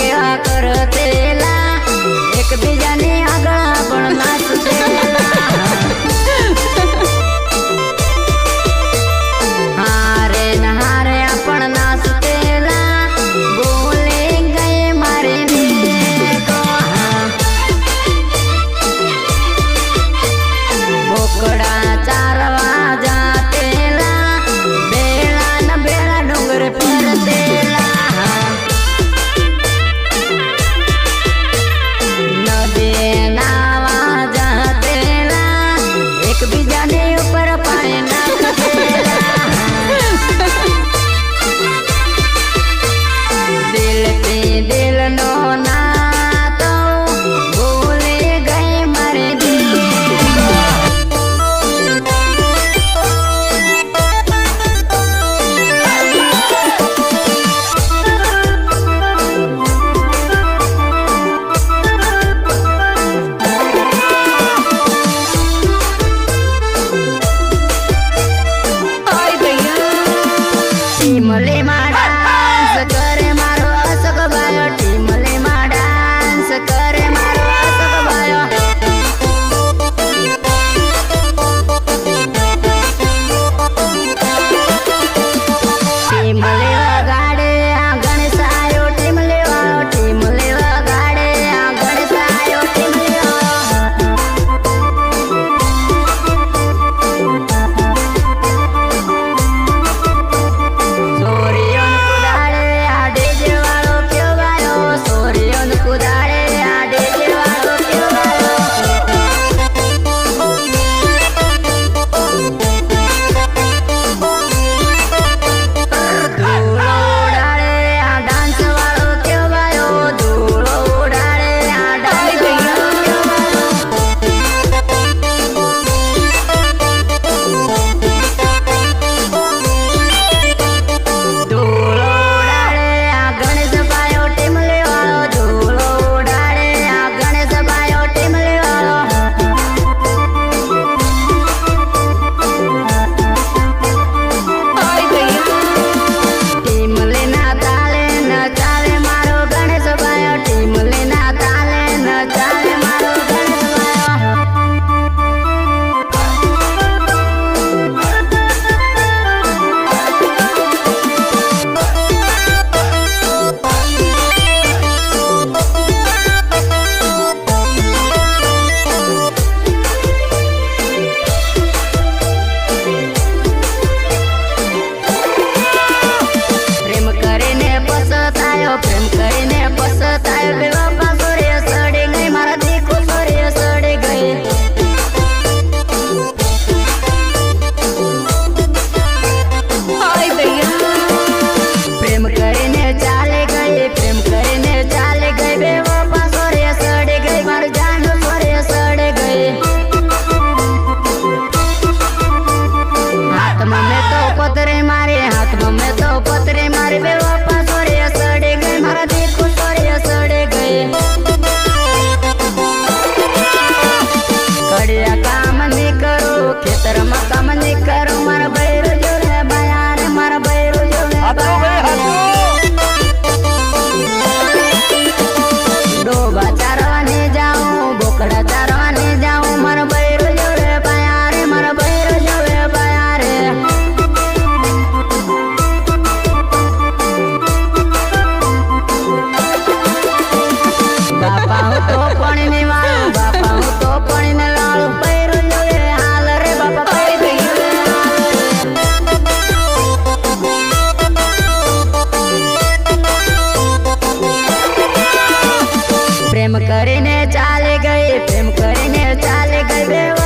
के करतेला एक बीजानी आगळ पण नाचतेला हारे नहारे आपण नाचतेला बोले गए मारे देखो बोकड़ा चारवा जातेला बेला न बेला डोंगर परतेला बीजाने ऊपर पाए नाचतेला दिल पे दिल नो नातो बोले गए मारे टीमले मा डांस करे मारो असक भायो टीमले मा डांस करे मारो असक भायो टीमले वगाड़े आ गणेश आयो टीमले वाळो टीमले वगाड़े आ गणेश आयो टीमले प्रेम કરીને પસતાયો બેવફા સોરે સડે ગઈ મારા દીકો સોરે સડે ગઈ હાય ભૈયા પ્રેમ કરીને ચાલે ગઈ બેવફા સોરે સડે ગઈ મારું જાન સોરે સડે ગઈ હાથમાં મેં તો પતરે મારે બેવફા સોરે સડે ગઈ મારા દીકો સોરે સડે ગઈ કડિયા કામ ની કરું ખેતરમાં કામ ની કરું મારા બૈરો જોડે બાયા રે મારા બૈરો જોડે ડોબા ચારવાને જાઉં બોકડા ચારવાને જાઉં મારા બૈરો જોડે બાયા રે મારા બૈરો જોડે બાયા રે બાપા હું તો પાણી ની વાળું બાપા હું તો પાણી ને લાળું બૈરો જોડે હાલ રે બાપા પૈ પ્રેમ કરીને ચાલે ગઈ બેવ